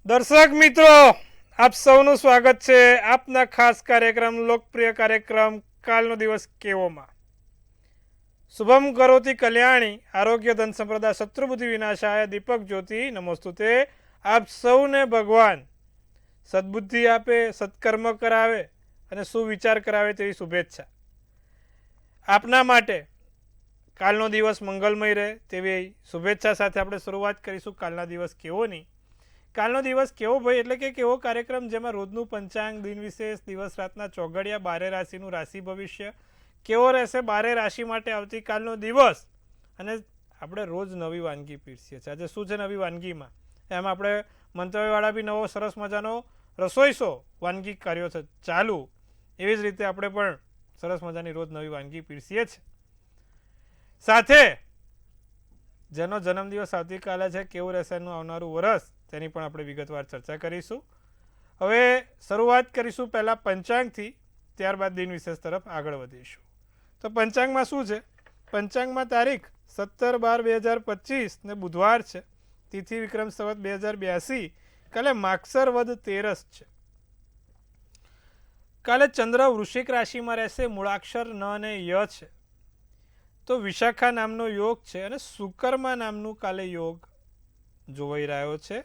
દર્શક મિત્રો, આપ સૌનું સ્વાગત છે આપના ખાસ કાર્યક્રમ લોકપ્રિય કાર્યક્રમ કાલનો દિવસ કેવોમાં. શુભમ કરોતિ કલ્યાણી આરોગ્ય ધન સંપ્રદા શત્રુબુદ્ધિ વિનાશાય દીપક જ્યોતિ નમોસ્તુતે. આપ સૌને ભગવાન સદબુદ્ધિ આપે, સત્કર્મ કરાવે અને સુવિચાર કરાવે તેવી શુભેચ્છા. આપના માટે કાલનો દિવસ મંગલમય રહે તેવી શુભેચ્છા સાથે આપણે શરૂઆત કરીશું કાલના દિવસ કેવોની. કાલનો દિવસ કેવો ભાઈ એટલે કે કેવો કાર્યક્રમ જેમાં રોજનું પંચાંગ, દિન વિશેષ, દિવસ રાતના ચોઘડિયા, 12 રાશિનું રાશિ ભવિષ્ય કેવો રહેશે, 12 રાશિ માટે આવતીકાલનો દિવસ, અને આપણે રોજ નવી વાનગી પીરસીએ છીએ. આજે શું છે નવી વાનગીમાં, એમાં આપણે મંતવ્યવાળા બી નવો સરસ મજાનો રસોઈ શો વાનગી કર્યો છે ચાલુ. એવી જ રીતે આપણે પણ સરસ મજાની રોજ નવી વાનગી પીરસીએ છીએ. સાથે જેનો જન્મદિવસ આવતીકાલે છે, કેવું રહેશે એનું આવનારું વર્ષ, તેની પણ આપણે વિગતવાર ચર્ચા કરીશું. હવે શરૂઆત કરીશું પહેલાં પંચાંગથી, ત્યારબાદ દિન વિશેષ તરફ આગળ વધીશું. તો પંચાંગમાં શું છે? પંચાંગમાં તારીખ 17/12/2025 ને બુધવાર છે. તિથિ વિક્રમ સંવત 2082. કાલે માગસર વદ 13 છે. કાલે ચંદ્ર વૃશ્ચિક રાશિમાં રહેશે. મૂળાક્ષર ન અને ય છે. તો વિશાખા નામનો યોગ છે અને સુકર્મા નામનું કાલે યોગ જોવાઈ રહ્યો છે.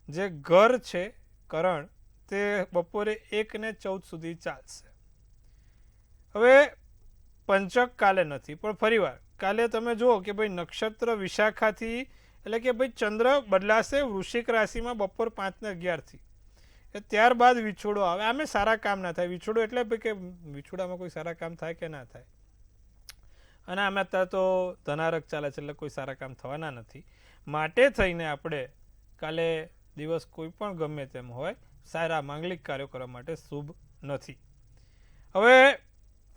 જે ઘર છે કરણ, તે બપોરે 1:14 સુધી ચાલશે. હવે પંચક કાલે નથી, પણ ફરીવાર કાલે તમે જુઓ કે ભાઈ નક્ષત્ર વિશાખાથી, એટલે કે ભાઈ ચંદ્ર બદલાશે વૃશ્ચિક રાશિમાં બપોર 5:11 ત્યારબાદ વિછોડો આવે. આમે સારા કામ ના થાય. વિછોડો એટલે કે વિછોડામાં કોઈ સારા કામ થાય કે ના થાય, અને આમે અત્યારે તો ધનારક ચાલે છે એટલે કોઈ સારા કામ થવાના નથી. માટે થઈને આપણે કાલે દિવસ કોઈ પણ ગમે તેમ હોય સારા માંગલિક કાર્યો કરવા માટે શુભ નથી. હવે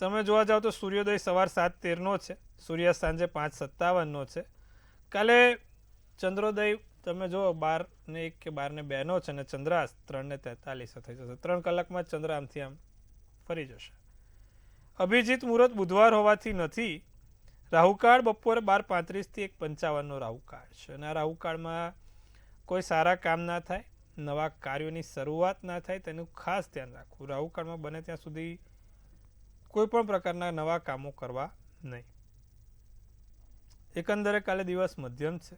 તમે જોવા જાઓ તો સૂર્યોદય સવાર 7:13 છે, સૂર્યાસ્ત સાંજે 5:57 છે. કાલે ચંદ્રોદય તમે જુઓ 12:01 કે 12:02 છે, અને ચંદ્રાસ્ત 3:43 થઈ જશે. 3 કલાકમાં ચંદ્ર આમથી આમ ફરી જશે. અભિજીત મુહૂર્ત બુધવાર હોવાથી નથી. રાહુકાળ બપોરે 12:35 થી 1:55 રાહુકાળ છે, અને આ રાહુકાળમાં કોઈ સારા કામ ના થાય, નવા કાર્યોની શરૂઆત ના થાય, તેનું ખાસ ધ્યાન રાખવું. રાહુકાળમાં બને ત્યાં સુધી કોઈ પણ પ્રકારના નવા કામો કરવા નહીં. એકંદરે કાલે દિવસ મધ્યમ છે.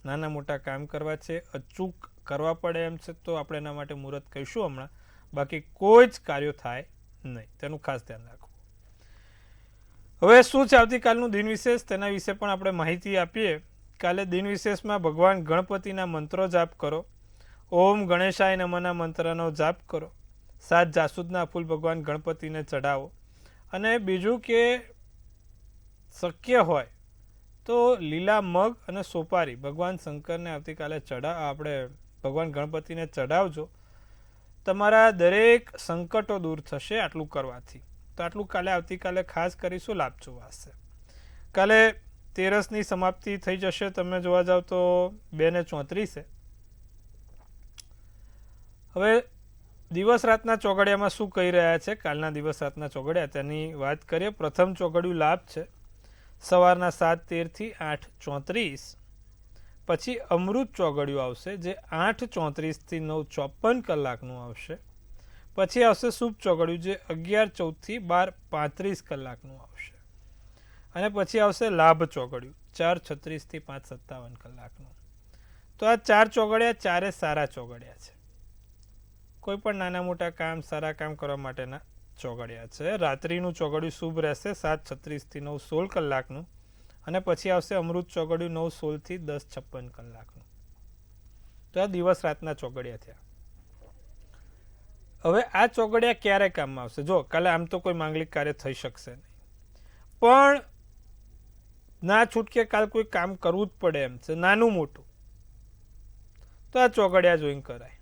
નાના મોટા કામ કરવા છે, અચૂક કરવા પડે એમ છે, તો આપણે એના માટે મુહૂર્ત કહીશું હમણાં. બાકી કોઈ જ કાર્યો થાય નહીં, તેનું ખાસ ધ્યાન રાખવું. હવે શું છે આવતીકાલનું દિન વિશેષ, તેના વિશે પણ આપણે માહિતી આપીએ. કાલે દિન વિશેષમાં ભગવાન ગણપતિના મંત્રો જાપ કરો. ઓમ ગણેશાય નમઃના મંત્રનો જાપ કરો. 7 જાસૂદના ફૂલ ભગવાન ગણપતિને ચઢાવો. અને બીજું કે શક્ય હોય તો લીલા મગ અને સોપારી ભગવાન શંકરને આવતીકાલે આપણે ભગવાન ગણપતિને ચઢાવજો. તમારા દરેક સંકટો દૂર થશે આટલું કરવાથી. તો આટલું કાલે આવતીકાલે ખાસ કરીશું, લાભ જોવાશે. કાલે 13ની સમાપ્તિ થઈ જશે. તમે જોવા જાવ તો 2:34. હવે દિવસ રાતના ચોઘડિયામાં શું કહી રહ્યા છે, કાલના દિવસ રાતના ચોઘડિયા તેની વાત કરીએ. પ્રથમ ચોઘડિયું લાભ છે, સવારના 7:13 થી 8:34. પછી અમૃત ચોઘડિયું આવશે, જે 8:34 થી 9:54 કલાકનું આવશે. પછી આવશે શુભ ચોઘડિયું, જે 11:14 થી 12:35 કલાકનું આવશે. અને પછી આવશે લાભ ચોઘડિયું, 4:36 થી 5:57 કલાકનું. તો આ 4 ચોઘડિયા ચારે સારા ચોઘડિયા છે. કોઈ પણ નાના મોટા કામ, સારા કામ કરવા માટેના ચોઘડિયા છે. રાત્રિનું ચોઘડિયું શુભ રહેશે, 7:36 થી 9:16 કલાકનું. અને પછી આવશે અમૃત ચોઘડિયું, 9:16 થી 10:56 કલાકનું. તો આ દિવસ રાતના ચોઘડિયા થયા. હવે આ ચોઘડિયા ક્યારે કામમાં આવશે? જો કાલે આમ તો કોઈ માંગલિક કાર્ય થઈ શકશે નહીં, પણ ના છૂટકે કાલ કોઈ કામ કરવું જ પડે એમ છે, નાનું મોટું, તો આ ચોઘડિયા જોઈને કરાય.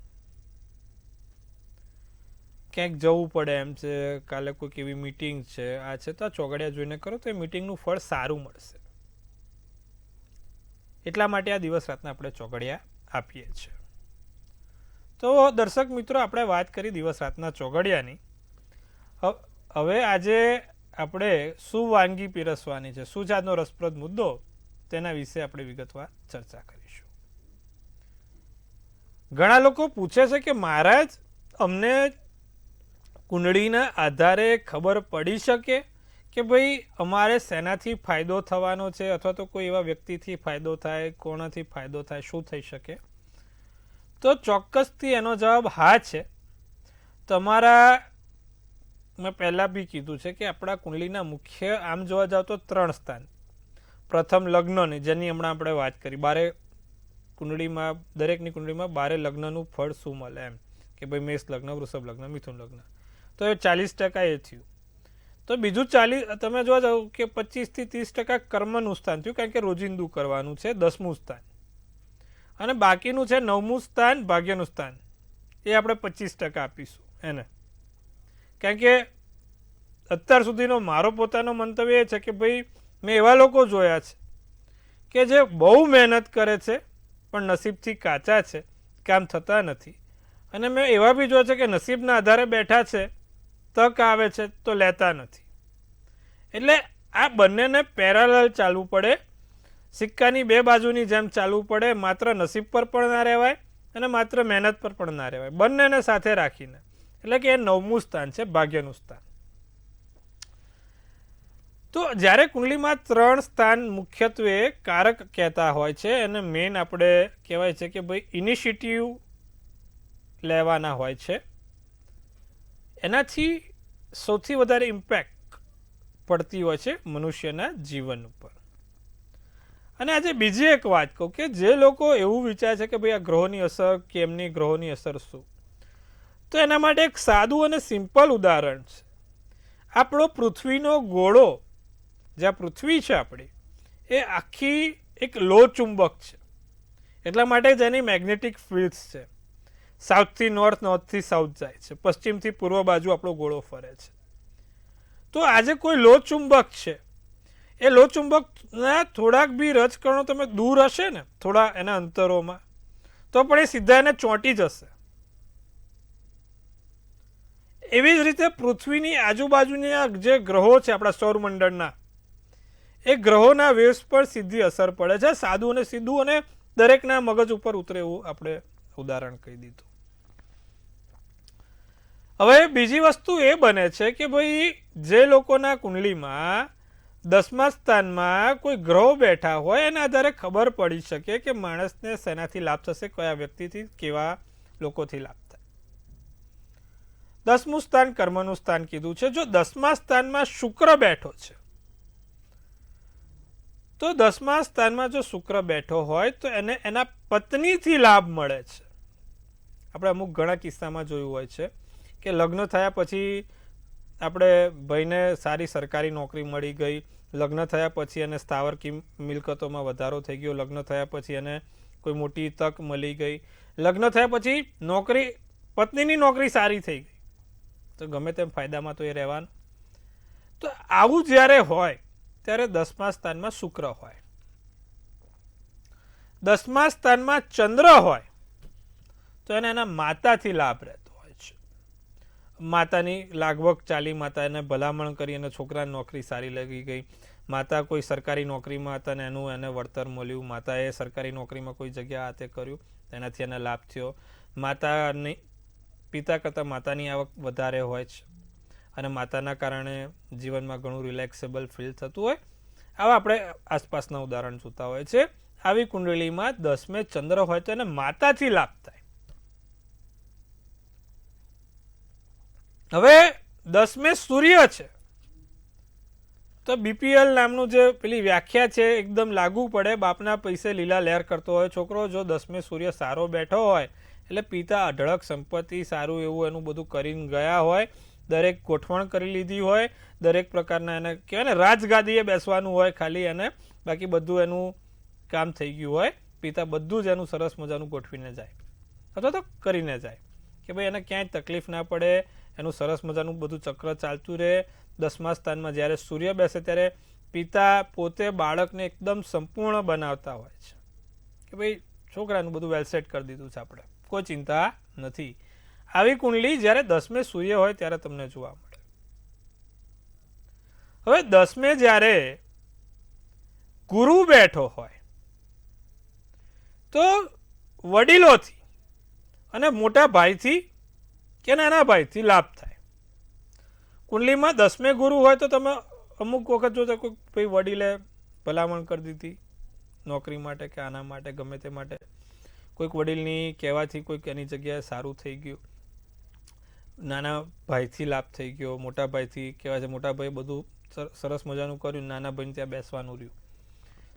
ક્યાંક જવું પડે એમ છે, કાલે કોઈક એવી મીટિંગ છે, આ છે, તો આ ચોઘડિયા જોઈને કરો તો એ મીટિંગનું ફળ સારું મળશે. એટલા માટે આ દિવસ રાતના આપણે ચોઘડિયા આપીએ છીએ. તો દર્શક મિત્રો, આપણે વાત કરી દિવસ રાતના ચોઘડિયાની. હવે આજે આપણે શું વાનગી પીરસવાની છે, શું છે આજનો રસપ્રદ મુદ્દો, તેના વિશે આપણે વિગતવાર ચર્ચા કરીશું. ઘણા લોકો પૂછે છે કે મહારાજ અમને કુંડળીના આધારે ખબર પડી શકે કે ભાઈ અમારે શેનાથી ફાયદો થવાનો છે અથવા તો કોઈ એવા વ્યક્તિથી ફાયદો થાય, કોનાથી ફાયદો થાય, શું થઈ શકે? તો ચોક્કસથી એનો જવાબ હા છે. તમારા મેં પહેલાં બી કીધું છે કે આપણા કુંડલીના મુખ્ય આમ જોવા જાવ તો 3 સ્થાન. પ્રથમ લગ્નની, જેની હમણાં આપણે વાત કરી, બારે કુંડળીમાં, દરેકની કુંડળીમાં બારે લગ્નનું ફળ શું મળે એમ કે ભાઈ મેષ લગ્ન, વૃષભ લગ્ન, મિથુન લગ્ન. તો એ 40% એ થયું. તો બીજું 40 તમે જોવા જાવ કે 25 થી 30% કર્મનું સ્થાન થયું, કારણ કે રોજિંદુ કરવાનું છે, 10મું સ્થાન. અને બાકીનું છે 9મું સ્થાન, ભાગ્યનું સ્થાન. એ આપણે 25% આપીશું એને, કારણ કે અત્યાર સુધીનો મારો પોતાનો મંતવ્ય એ છે કે ભાઈ મેં એવા લોકો જોયા છે કે જે બહુ મહેનત કરે છે પણ નસીબથી કાચા છે, કામ થતા નથી. અને મેં એવા બી જોયા છે કે નસીબના આધારે બેઠા છે, તક આવે છે તો લેતા નથી. એટલે આ બંનેને પેરેલલ ચાલવું પડે, સિક્કાની 2 બાજુની જેમ ચાલવું પડે. માત્ર નસીબ પર પણ ના રહેવાય અને માત્ર મહેનત પર પણ ના રહેવાય, બંનેને સાથે રાખીને. એટલે કે એ 9મું સ્થાન છે, ભાગ્યનું સ્થાન. તો જ્યારે કુંડલીમાં 3 સ્થાન મુખ્યત્વે કારક કહેતા હોય છે, અને મેઇન આપણે કહેવાય છે કે ભાઈ ઇનિશિયેટિવ લેવાના હોય છે, એનાથી સૌથી વધારે ઇમ્પેક્ટ પડતી હોય છે મનુષ્યના જીવન ઉપર. અને આજે બીજી એક વાત કહું કે જે લોકો એવું વિચારે છે કે ભાઈ આ ગ્રહોની અસર કે એમની ગ્રહોની અસર શું, તો એના માટે એક સાદું અને સિમ્પલ ઉદાહરણ છે. આપણો પૃથ્વીનો ગોળો, જ્યાં પૃથ્વી છે આપણી, એ આખી એક લો ચુંબક છે. એટલા માટે જ એની મેગ્નેટિક ફિલ્ડ્સ છે. સાઉથથી નોર્થ, નોર્થથી સાઉથ જાય છે, પશ્ચિમથી પૂર્વ બાજુ આપણો ગોળો ફરે છે. તો આજે કોઈ લો ચુંબક છે, એ લો ચુંબકના થોડાક બી રજકણો તમે દૂર હશે ને, થોડા એના અંતરોમાં, તો પણ એ સીધા એને ચોંટી જશે. એવી જ રીતે પૃથ્વીની આજુબાજુના જે ગ્રહો છે આપણા સૌરમંડળના, એ ગ્રહોના વેવ્સ પર સીધી અસર પડે છે. સાદું અને સીધું, અને દરેકના મગજ ઉપર ઉતરે એવું આપણે ઉદાહરણ કહી દીધું. હવે બીજી વસ્તુ એ બને છે કે ભાઈ જે લોકોના કુંડલીમાં 10મા સ્થાનમાં કોઈ ગ્રહો બેઠા હોય, એના આધારે ખબર પડી શકે કે માણસને શેનાથી લાભ થશે, કયા વ્યક્તિથી, કેવા લોકોથી લાભ થાય. 10મું સ્થાન કર્મનું સ્થાન કીધું છે. જો 10મા સ્થાનમાં શુક્ર બેઠો છે, તો 10મા સ્થાનમાં જો શુક્ર બેઠો હોય તો એને એના પત્નીથી લાભ મળે છે. આપણે અમુક ઘણા કિસ્સામાં જોયું હોય છે કે લગ્ન થયા પછી આપણે ભાઈને સારી સરકારી નોકરી મળી ગઈ, લગ્ન થયા પછી એને સ્થાવર મિલકતોમાં વધારો થઈ ગયો, લગ્ન થયા પછી એને કોઈ મોટી તક મળી ગઈ, લગ્ન થયા પછી નોકરી, પત્નીની નોકરી સારી થઈ ગઈ, તો ગમે તેમ ફાયદામાં તો એ રહેવાનું. તો આવું જ્યારે હોય ત્યારે 10મા સ્થાનમાં શુક્ર હોય, 10મા સ્થાનમાં ચંદ્ર હોય, તો એને એના માતાથી લાભ રહેતો હોય છે. માતાની લાગવગ ચાલી, માતા એને ભલામણ કરી અને છોકરાની નોકરી સારી લાગી ગઈ, માતા કોઈ સરકારી નોકરીમાં હતા ને એનું એને વળતર મળ્યું, માતાએ સરકારી નોકરીમાં કોઈ જગ્યા હાથે કર્યું, એનાથી એને લાભ થયો. માતાની, પિતા કરતાં માતાની આવક વધારે હોય છે અને માતાના કારણે જીવનમાં ઘણું રિલેક્સેબલ ફીલ થતું હોય. આવા આપણે આસપાસના ઉદાહરણ જોતા હોય છે. આવી કુંડળીમાં 10મે ચંદ્ર હોય તો એને માતાથી લાભ થાય. હવે 10મે સૂર્ય છે, તો બીપીએલ નામનું જે પેલી વ્યાખ્યા છે એકદમ લાગુ પડે. બાપના પૈસે લીલા લહેર કરતો હોય છોકરો. જો 10મે સૂર્ય સારો બેઠો હોય એટલે પિતા અઢળક સંપત્તિ, સારું એવું એનું બધું કરીને ગયા હોય, દરેક ગોઠવણ કરી લીધી હોય, દરેક પ્રકારના એને કહેવાય ને રાજગાદીએ બેસવાનું હોય ખાલી એને, બાકી બધું એનું કામ થઈ ગયું હોય. પિતા બધું જ એનું સરસ મજાનું ગોઠવીને જાય અથવા તો કરીને જાય કે ભાઈ એને ક્યાંય તકલીફ ના પડે, એનું સરસ મજાનું બધું ચક્ર ચાલતું રહે. 10મા સ્થાનમાં જ્યારે સૂર્ય બેસે ત્યારે પિતા પોતે બાળકને એકદમ સંપૂર્ણ બનાવતા હોય છે કે ભાઈ છોકરાનું બધું વેલ સેટ કરી દીધું છે, આપણે કોઈ ચિંતા નથી. આવી કુંડલી જ્યારે 10મે સૂર્ય હોય ત્યારે તમને જોવા મળે. હવે 10મે જ્યારે ગુરુ બેઠો હોય તો વડીલોથી અને મોટા ભાઈથી કે નાના ભાઈથી લાભ થાય. કુંડલીમાં 10મે ગુરુ હોય તો તમે અમુક વખત જો કોઈ ભાઈ વડીલે ભલામણ કરી દીધી નોકરી માટે કે આના માટે ગમે તે માટે, કોઈક વડીલની કહેવાથી કોઈક એની જગ્યાએ સારું થઈ ગયું, નાના ભાઈથી લાભ થઈ ગયો, મોટા ભાઈથી કહેવાય છે મોટા ભાઈ બધું સરસ મજાનું કર્યું, નાના ભાઈને ત્યાં બેસવાનું રહ્યું,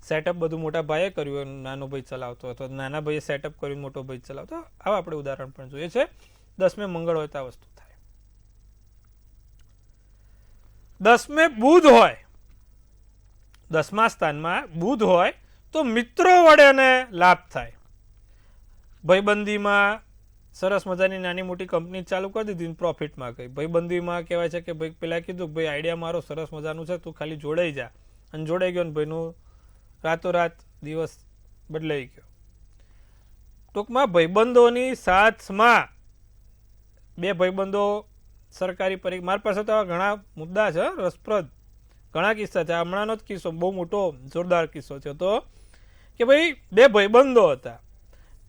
સેટઅપ બધું મોટા ભાઈએ કર્યું, નાનો ભાઈ ચલાવતો હતો, નાના ભાઈએ સેટઅપ કર્યું, મોટો ભાઈ ચલાવતો. આવા આપણે ઉદાહરણ પણ જોઈએ છે. 10મે મંગળ હોય તો આ વસ્તુ થાય. 10મે બુધ હોય, 10મા સ્થાનમાં બુધ હોય તો મિત્રો વડે એને લાભ થાય. ભાઈબંધીમાં સરસ મજાની નાની મોટી કંપની ચાલુ કરી દીધી, પ્રોફિટમાં ગઈ. ભાઈબંધીમાં કહેવાય છે કે ભાઈ પેલા કીધું ભાઈ આઈડિયા મારો સરસ મજાનું છે, તું ખાલી જોડાઈ જા, અને જોડાઈ ગયો ને ભાઈનું રાતોરાત દિવસ બદલાઈ ગયો. ટૂંકમાં ભાઈબંધોની સાથમાં 2 ભાઈબંધો સરકારી પરીક્ષા, મારી પાસે તો ઘણા મુદ્દા છે, રસપ્રદ ઘણા કિસ્સા છે. હમણાંનો જ કિસ્સો બહુ મોટો જોરદાર કિસ્સો છે તો કે ભાઈ 2 ભાઈબંધો હતા.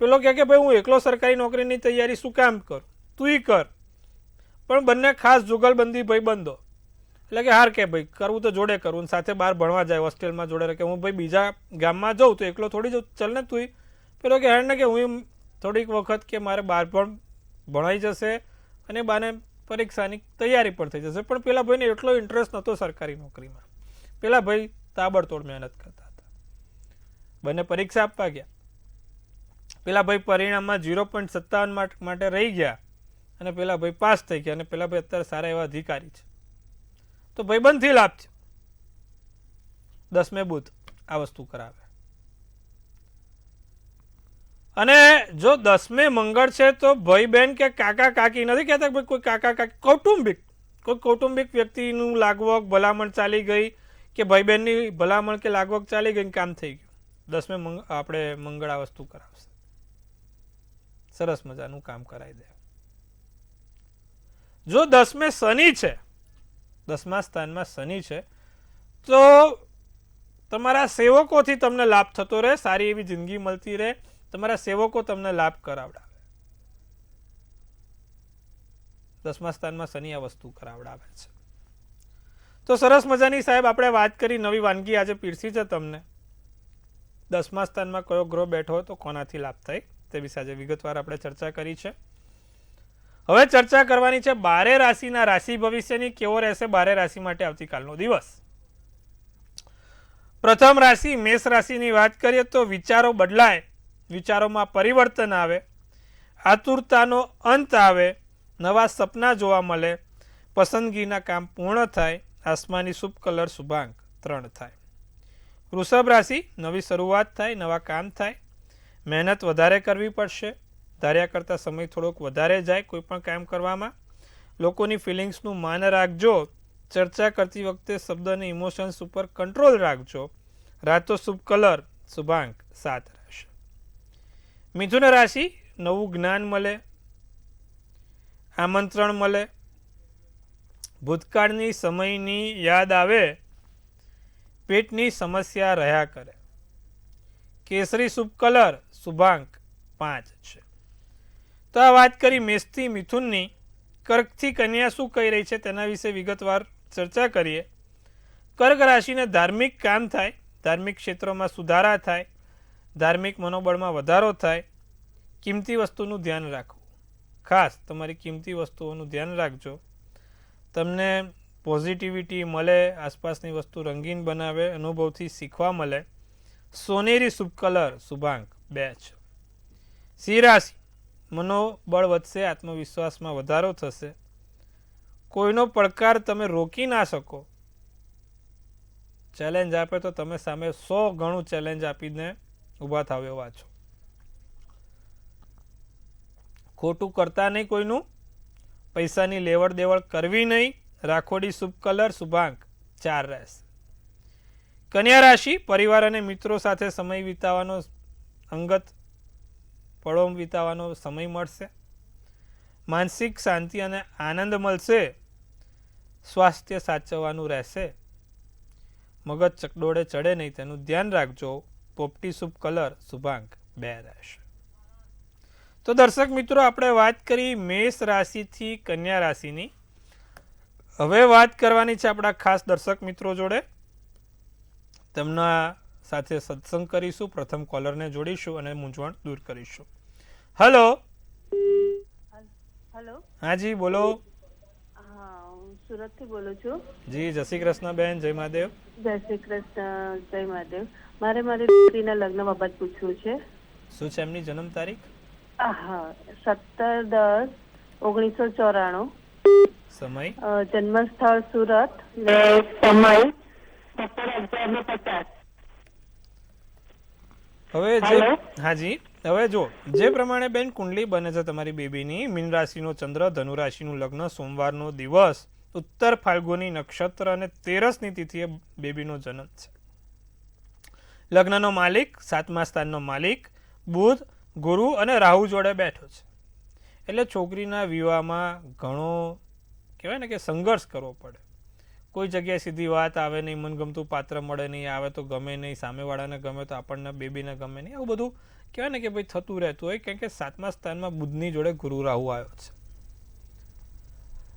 પેલો કહે કે ભાઈ હું એકલો સરકારી નોકરીની તૈયારી શું કામ કરું, તું કર. પણ બંને ખાસ જુગલબંધી ભાઈબંધો, એટલે કે હાર કે ભાઈ કરવું તો જોડે કરવું, સાથે બહાર ભણવા જાય, હોસ્ટેલમાં જોડે રહે, કે હું ભાઈ બીજા ગામમાં જાઉં તો એકલો થોડી જાઉં, ચાલ ને તું. પેલો કે હાર ને કે હું થોડીક વખત કે મારે બહાર પણ ભણાઈ જશે અને બાને પરીક્ષાની તૈયારી પણ થઈ જશે. પણ પેલા ભાઈને એટલો ઇન્ટરેસ્ટ નહોતો સરકારી નોકરીમાં. પેલા ભાઈ તાબડતોડ મહેનત કરતા હતા. બંને પરીક્ષા આપવા ગયા. પેલા ભાઈ પરિણામમાં 0.57 માટે રહી ગયા અને પેલા ભાઈ પાસ થઈ ગયા, અને પેલા ભાઈ અત્યારે સારા એવા અધિકારી છે. તો ભાઈબંધથી લાભ છે. 10મે બુધ આ વસ્તુ કરાવે. અને જો 10મે મંગળ છે તો ભાઈ બહેન કે કાકા કાકી નથી કહેતા ભાઈ કોઈ કાકા કાકી, કોઈ કૌટુંબિક વ્યક્તિનું લાગવગ ભલામણ ચાલી ગઈ કે ભાઈ બહેનની ભલામણ કે લાગવગ ચાલી ગઈ, કામ થઈ ગયું. 10મે આપણે મંગળ આ વસ્તુ કરાવશે, સરસ મજાનું કામ કરાવી દે. જો 10મે શનિ છે, 10મા સ્થાનમાં શનિ છે તો તમારા સેવકોથી તમને લાભ થતો રહે, સારી એવી જિંદગી મળતી રહે, તમારા સેવકો તમને લાભ કરાવડાવે. 10મા સ્થાનમાં શનિ આ વસ્તુ કરાવડાવે છે. તો સરસ મજાની સાહેબ આપણે વાત કરી, નવી વાનગી આજે પીરસી છે તમને. 10મા સ્થાનમાં કયો ગ્રહ બેઠો હોય તો કોનાથી લાભ થાય તે વિશે આજે વિગતવાર આપણે ચર્ચા કરી છે. હવે ચર્ચા કરવાની છે 12 રાશિના રાશિ ભવિષ્યની. કેવો રહેશે 12 રાશિ માટે આવતીકાલનો દિવસ? પ્રથમ રાશિ મેષ રાશિની વાત કરીએ તો વિચારો બદલાય, વિચારોમાં પરિવર્તન આવે, આતુરતાનો અંત આવે, નવા સપના જોવા મળે, પસંદગીના કામ પૂર્ણ થાય, આસમાની શુભ કલર શુભાંક 3 થાય. વૃષભ રાશિ નવી શરૂઆત થાય, નવા કામ થાય, મહેનત વધારે કરવી પડશે, ધાર્યા કરતાં સમય થોડોક વધારે જાય કોઈ પણ કામ કરવામાં. લોકોની ફિલિંગ્સનું માન રાખજો, ચર્ચા કરતી વખતે શબ્દ અને ઇમોશન્સ ઉપર કંટ્રોલ રાખજો. રાતો શુભ કલર શુભાંક 7 રહેશે. મિથુન રાશિ નવું જ્ઞાન મળે, આમંત્રણ મળે, ભૂતકાળની સમયની યાદ આવે, પેટની સમસ્યા રહ્યા કરે. કેસરી શુભ કલર શુભાંક 5 છે. તો આ વાત કરી મેષથી મિથુનની. કર્કથી કન્યા શું કહી રહી છે તેના વિશે વિગતવાર ચર્ચા કરીએ. કર્ક રાશિને ધાર્મિક કામ થાય, ધાર્મિક ક્ષેત્રોમાં સુધારા થાય, ધાર્મિક મનોબળમાં વધારો થાય, કિંમતી વસ્તુનું ધ્યાન રાખવું. ખાસ તમારી કિંમતી વસ્તુઓનું ધ્યાન રાખજો. તમને પોઝિટિવિટી મળે, આસપાસની વસ્તુ રંગીન બનાવે, અનુભવથી શીખવા મળે. સોનેરી શુભ કલર શુભાંક 2 છે. સિંહ રાશિ મનોબળ વધશે, આત્મવિશ્વાસમાં વધારો થશે. કોઈનો પડકાર તમે રોકી ના શકો, ચેલેન્જ આપે તો તમે સામે 100 ગણું ચેલેન્જ આપીને ઊભા થાવ એવા છો. ખોટું કરતા નહીં કોઈનું, પૈસાની લેવડ દેવડ કરવી નહીં. રાખોડી શુભ કલર શુભાંક 4 રહેશે. કન્યા રાશિ પરિવાર અને મિત્રો સાથે સમય વિતાવવાનો, અંગત પળો વિતાવવાનો સમય મળશે. માનસિક શાંતિ અને આનંદ મળશે. સ્વાસ્થ્ય સાચવવાનું રહેશે. મગજ ચકડોળે ચડે નહીં તેનું ધ્યાન રાખજો. પોપટી શુભ કલર શુભાંક 2 રહેશે. તો દર્શક મિત્રો, આપણે વાત કરી મેષ રાશિથી કન્યા રાશિની. હવે વાત કરવાની છે આપણા ખાસ દર્શક મિત્રો જોડે. તેમના સાથે સત્સંગ કરીશું. પ્રથમ કોલરને જોડીશું અને મૂંઝવણ દૂર કરીશું. હેલો. હેલો. હા જી, બોલો. હા, હું સુરતથી બોલું છું. જી, જય શ્રી કૃષ્ણ બેન. જય મહાદેવ. જય શ્રી કૃષ્ણ. જય મહાદેવ. મારે મારી દીકરીના લગ્ન બાબત પૂછવું છે. શું છે એમની જન્મ તારીખ? હા, 17/10/1994. સમય? જન્મસ્થળ સુરત. ને સમય 17:11:50. હવે જે હાજી, હવે જો જે પ્રમાણે બેન કુંડલી બને છે તમારી બેબીની, મીન રાશિનો ચંદ્ર, ધનુ રાશિનું લગ્ન, સોમવારનો દિવસ, ઉત્તર ફાલ્ગુની નક્ષત્ર અને 13ની તિથિએ બેબીનો જન્મ છે. લગ્નનો માલિક, 7મા સ્થાનનો માલિક બુધ, ગુરુ અને રાહુ જોડે બેઠો છે. એટલે છોકરીના વિવાહમાં ઘણો કહેવાય ને કે સંઘર્ષ કરવો પડે. કોઈ જગ્યાએ સીધી વાત આવે નહીં, મનગમતું પાત્ર મળે નહીં, આવે તો ગમે નહીં, સામેવાળાને ગમે તો આપણને બેબીને ગમે નહીં, આવું બધું કહેવાય ને કે ભાઈ થતું રહેતું હોય. કારણ કે 7મા સ્થાનમાં બુધની જોડે ગુરુ રાહુ આવ્યો છે.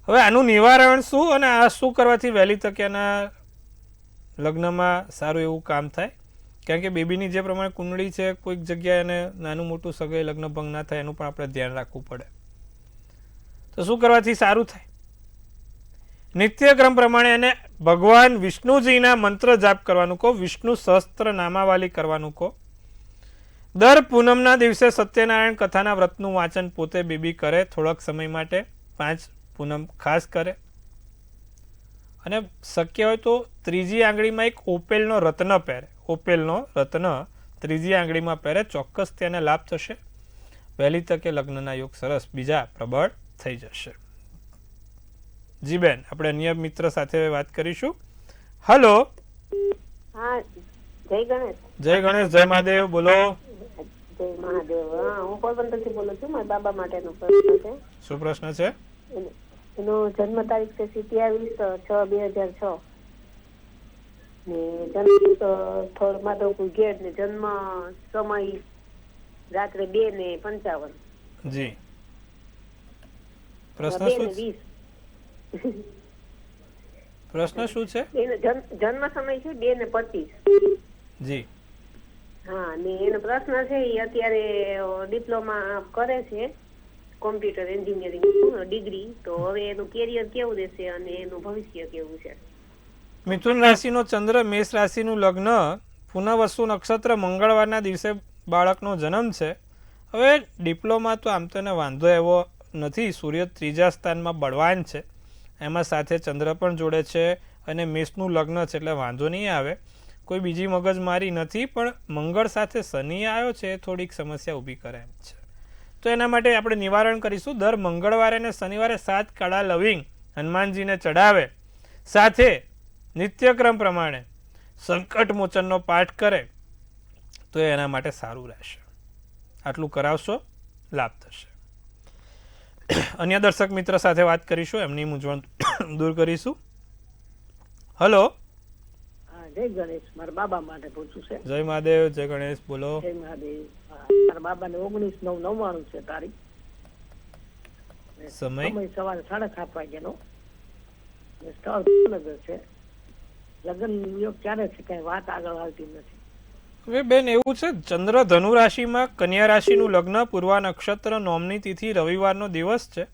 હવે આનું નિવારણ શું અને આ શું કરવાથી વહેલી તકે એના લગ્નમાં સારું એવું કામ થાય? કારણ કે બેબીની જે પ્રમાણે કુંડળી છે, કોઈક જગ્યાએ એને નાનું મોટું સગાઈ લગ્ન ભંગ ના થાય એનું પણ આપણે ધ્યાન રાખવું પડે. તો શું કરવાથી સારું થાય? નિત્યક્રમ પ્રમાણે એને ભગવાન વિષ્ણુજીના મંત્ર જાપ કરવાનું કહો, વિષ્ણુ સહસ્ત્ર નામાવાલી કરવાનું કહો. દર પૂનમના દિવસે સત્યનારાયણ કથાના વ્રતનું વાંચન પોતે બેબી કરે થોડાક સમય માટે, 5 પૂનમ ખાસ કરે. અને શક્ય હોય તો ત્રીજી આંગળીમાં એક ઓપેલનો રત્ન પહેરે. ઓપેલનો રત્ન ત્રીજી આંગળીમાં પહેરે, ચોક્કસ તેને લાભ થશે. વહેલી તકે લગ્નના યોગ સરસ બીજા પ્રબળ થઈ જશે. જી બેન, આપણે અન્ય મિત્ર સાથે વાત કરીશું. હેલો. હા, જય ગણેશ. જય ગણેશ, જય મહાદેવ. બોલો. જય મહાદેવ. હા, હું પોરબંદરથી બોલું છું. મારા બાબા માટેનો પ્રશ્ન છે. શું પ્રશ્ન છે? એનો જન્મ તારીખ છે 27/6/2006 ને જન્મ સ્થળ માધવપુર ગેટ ને જન્મ સમય રાત્રે 2:55. જી, પ્રશ્ન શું છે? પ્રશ્ન શું છે? એનો જન્મ સમય છે 2:25. જી. હા, ને એનો પ્રશ્ન છે એ અત્યારે ડિપ્લોમા કરે છે, કોમ્પ્યુટર એન્જિનિયરિંગ ડિગ્રી. તો હવે એનું કેરિયર કેવું રહેશે અને એનું ભવિષ્ય કેવું છે? મિથુન રાશિનો ચંદ્ર, મેષ રાશિનું લગ્ન, પુનઃવસુ નક્ષત્ર, મંગળવારના દિવસે બાળકનો જન્મ છે. હવે ડિપ્લોમા તો આમ તો એને વાંધો એવો નથી. સૂર્ય 3જા સ્થાનમાં બળવાન છે, એમાં સાથે ચંદ્ર પણ જોડે છે અને મેષનું લગ્ન છે એટલે વાંધો નહીં આવે. કોઈ બીજી મગજમારી નથી. પણ મંગળ સાથે શનિ આવ્યો છે, થોડીક સમસ્યા ઊભી કરે એમ છે. તો એના માટે આપણે નિવારણ કરીશું. દર મંગળવારે અને શનિવારે 7 કાળા લવિંગ હનુમાનજીને ચડાવે, સાથે નિત્યક્રમ પ્રમાણે સંકટ મોચનનો પાઠ કરે તો એના માટે સારું રહેશે. આટલું કરાવશો, લાભ થશે. અન્ય દર્શક મિત્ર સાથે વાત કરીશું, એમની મૂંઝવણ દૂર કરીશું. હેલો. જય ગણેશ. મારા બાબા માટે પૂછવું છે. જય મહાદેવ, જય ગણેશ. બોલો. જય મહાદેવ. મારા બાબાને 19/9/99 છે તારીખ. સમય સવારે 7:30 વાગ્યાનો. સ્થળ ભાવનગર છે. લગ્ન યોગ ક્યારે છે? કઈ વાત આગળ આવતી નથી. હવે બેન એવું છે, ચંદ્ર ધનુ રાશિમાં, કન્યા રાશિનું લગ્ન, પૂર્વા નક્ષત્ર, નોમની તિથિ, રવિવારનો દિવસ છે.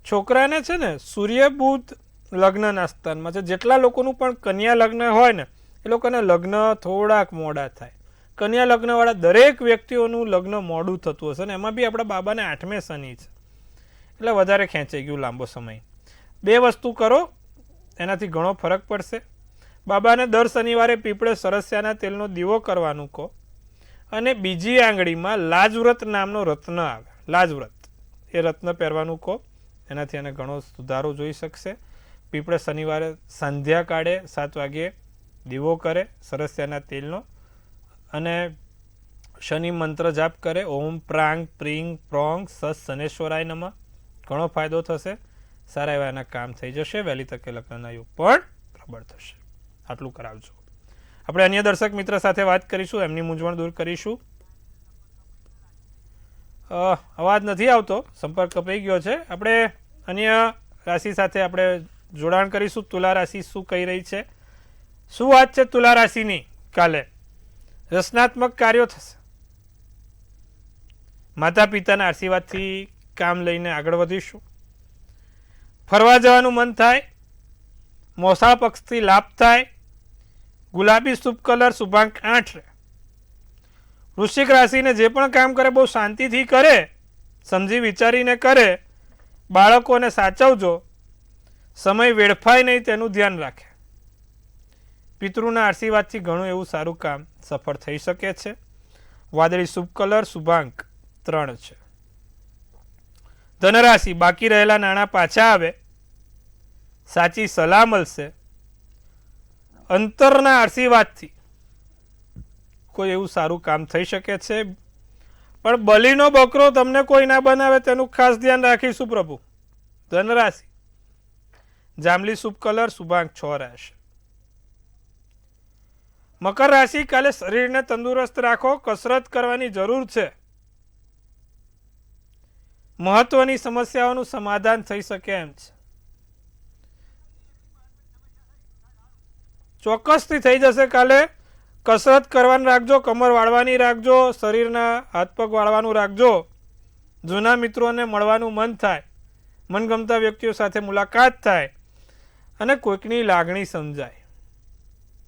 છોકરાને છે ને સૂર્ય બુધ લગ્નના સ્થાનમાં છે. જેટલા લોકોનું પણ કન્યા લગ્ન હોય ને એ લોકોને લગ્ન થોડાક મોડા થાય. કન્યા લગ્નવાળા દરેક વ્યક્તિઓનું લગ્ન મોડું થતું હશે ને એમાં બી આપણા બાબાને 8મે શનિ છે એટલે વધારે ખેંચાઈ ગયું લાંબો સમય. 2 વસ્તુ કરો, એનાથી ઘણો ફરક પડશે. બાબાને દર શનિવારે પીપળે સરસ્યાના તેલનો દીવો કરવાનું કહો અને બીજી આંગળીમાં લાજવ્રત નામનો રત્ન આવે, લાજવ્રત, એ રત્ન પહેરવાનું કહો. એનાથી એને ઘણો સુધારો જોઈ શકશે. પીપળે શનિવારે સંધ્યા કાળે 7 વાગ્યે દીવો કરે સરસ્યાના તેલનો અને શનિ મંત્ર જાપ કરે, ઓમ પ્રાંગ પ્રિંગ પ્રોંગ સસ શનેશ્વરાય નમઃ. ઘણો ફાયદો થશે. સારા એવા એના કામ થઈ જશે. વહેલી તકે લગ્નના યોગ પણ પ્રબળ થશે. આટલું કરાવજો. આપણે અન્ય દર્શક મિત્ર સાથે વાત કરીશું, એમની મૂંઝવણ દૂર કરીશું. અવાજ નથી આવતો, સંપર્ક કપાઈ ગયો છે. આપણે અન્ય રાશિ સાથે આપણે જોડાણ કરીશું. તુલા રાશિ શું કહી રહી છે, શું વાત છે તુલા રાશિની? કાલે રચનાત્મક કાર્યો થશે, માતા પિતાના આશીર્વાદથી કામ લઈને આગળ વધીશું, ફરવા જવાનું મન થાય, મોસાળ પક્ષથી લાભ થાય, ગુલાબી શુભ કલર શુભાંક 8. વૃશ્ચિક રાશિને જે પણ કામ કરે બહુ શાંતિથી કરે, સમજી વિચારીને કરે, બાળકોને સાચવજો, સમય વેડફાય નહીં તેનું ધ્યાન રાખે. પિતૃના આશીર્વાદથી ઘણું એવું સારું કામ સફળ થઈ શકે છે. વાદળી શુભ કલર શુભાંક 3 છે. ધનરાશિ બાકી રહેલા નાણાં પાછા આવે, સાચી સલાહ મળશે, અંતરના આશીર્વાદથી કોઈ એવું સારું કામ થઈ શકે છે. પણ બલીનો બકરો તમને કોઈ ના બનાવે તેનું ખાસ ધ્યાન રાખીશું પ્રભુ. ધનરાશિ જાંબલી શુભ કલર શુભાંક 6 રહેશે. મકર રાશિ કાલે શરીરને તંદુરસ્ત રાખો, કસરત કરવાની જરૂર છે. મહત્વની સમસ્યાઓનું સમાધાન થઈ શકે એમ છે. ચોક્કસથી થઈ જશે. કાલે કસરત કરવાનું રાખજો, કમર વાળવાની રાખજો, શરીરના હાથ પગ વાળવાનું રાખજો. જૂના મિત્રોને મળવાનું મન થાય, મનગમતા વ્યક્તિઓ સાથે મુલાકાત થાય અને કોઈકની લાગણી સમજાય.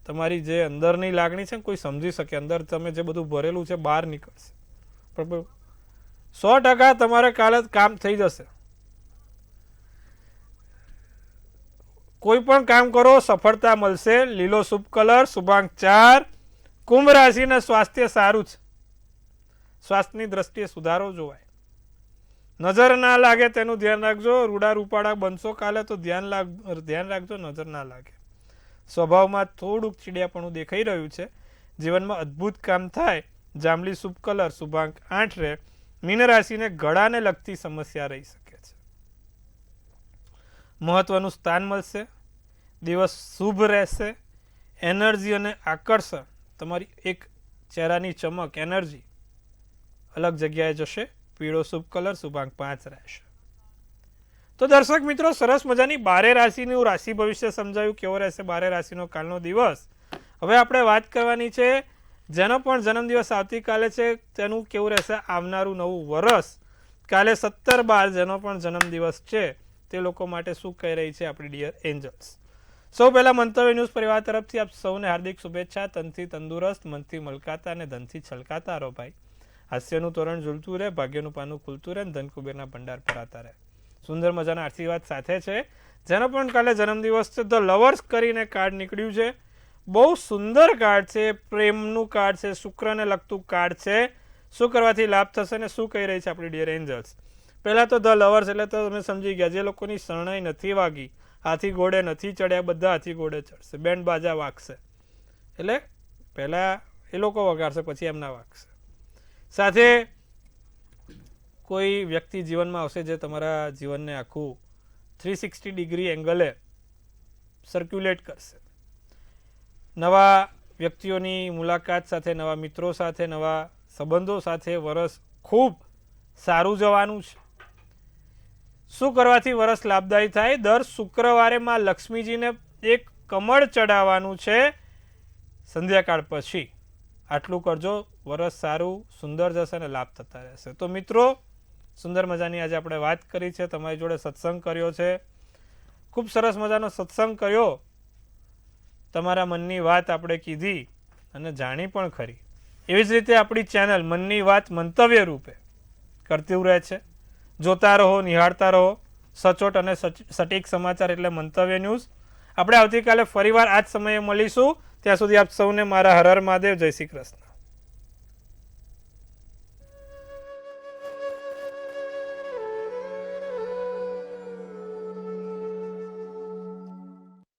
તમારી જે અંદરની લાગણી છે કોઈ સમજી શકે, અંદર તમે જે બધું ભરેલું છે બહાર નીકળશે. બરાબર, 100% તમારે કાલે કામ થઈ જશે. કોઈ પણ કામ કરો સફળતા મળશે. લીલો શુભ કલર શુભાંક 4. કુંભ રાશિના સ્વાસ્થ્ય સારું છે, સ્વાસ્થ્યની દ્રષ્ટિએ સુધારો જોવાય. નજર ના લાગે તેનું ધ્યાન રાખજો. રૂડા રૂપાડા બનશો કાલે તો ધ્યાન રાખજો, નજર ના લાગે. સ્વભાવમાં થોડુંક ચીડિયાપણું દેખાઈ રહ્યું છે. જીવનમાં અદ્ભુત કામ થાય. જાંબલી શુભ કલર શુભાંક 8 રહે. મીન રાશિને ગળાને લગતી સમસ્યા રહી શકે છે. મહત્વનું સ્થાન મળશે, દિવસ શુભ રહેશે. એનર્જી અને આકર્ષણ, તમારી એક ચહેરાની ચમક, એનર્જી અલગ જગ્યાએ જશે. પીળો શુભ કલર શુભાંક 5 રહેશે. તો દર્શક મિત્રો, સરસ મજાની 12 રાશિનું રાશિ ભવિષ્ય સમજાયું. કેવો રહેશે 12 રાશિનો કાલનો દિવસ? હવે આપણે વાત કરવાની છે જેનો પણ જન્મદિવસ આવતીકાલે છે તેનું કેવું રહેશે આવનારું નવું વર્ષ. કાલે 17/12 જેનો પણ જન્મદિવસ છે તે લોકો માટે શું કહી રહી છે આપણી ડિયર એન્જલ્સ? સૌ પહેલા મંતવ્ય ન્યૂઝ પરિવાર તરફથી આપ સૌને હાર્દિક શુભેચ્છા. તનથી તંદુરસ્ત, મનથી મલકાતા અને ધનથી છલકાતા રહો ભાઈ. હાસ્યનું તોરણ ઝૂલતું રહે, ભાગ્યનું પાનું ખુલતું રહે, ધન કુબેરના ભંડાર ભરાતા રહે. સુંદર મજાના આશીર્વાદ સાથે છે. જેનો પણ કાલે જન્મદિવસ છે, ધ લવર્સ કરીને કાર્ડ નીકળ્યું છે. બહુ સુંદર કાર્ડ છે, પ્રેમનું કાર્ડ છે, શુક્રને લગતું કાર્ડ છે. શું કરવાથી લાભ થશે ને શું કહી રહી છે આપણી ડિયર એન્જલ્સ? પહેલા તો ધ લવર્સ એટલે તો તમે સમજી ગયા, જે લોકોની શરણાઈ નથી વાગી, હાથી ઘોડે નથી ચડ્યા, બધા હાથી ઘોડે ચડશે, બેન્ડ બાજા વાગશે. એટલે પહેલા એ લોકો વગાડશે, પછી એમના વાગશે. સાથે કોઈ વ્યક્તિ જીવનમાં આવશે જે તમારા જીવનને આખું 360 ડિગ્રી એંગલે સર્ક્યુલેટ કરશે. નવા વ્યક્તિઓની મુલાકાત સાથે, નવા મિત્રો સાથે, નવા સંબંધો સાથે વરસ ખૂબ સારું જવાનું છે. શું કરવાથી વરસ લાભદાયી થાય? દર શુક્રવારે માં લક્ષ્મીજીને એક કમળ ચડાવવાનું છે સંધ્યાકાળ પછી. આટલું કરજો, વરસ સારું સુંદર જશે અને લાભ થતા રહેશે. તો મિત્રો, સુંદર મજાની આજે આપણે વાત કરી છે, તમારી જોડે સત્સંગ કર્યો છે. ખૂબ સરસ મજાનો સત્સંગ કર્યો. તમારા મનની વાત આપણે કીધી અને જાણી પણ ખરી. એવી જ રીતે આપણી ચેનલ મનની વાત મંતવ્ય રૂપે કરતી રહે છે. જોતા રહો, નિહાળતા રહો. સચોટ અને સટીક સમાચાર એટલે મંતવ્ય ન્યૂઝ. આપણે આવતીકાલે ફરીવાર આ જ સમયે મળીશું. ત્યાં સુધી આપ સૌને મારા હર હર મહાદેવ. જય શ્રી કૃષ્ણ.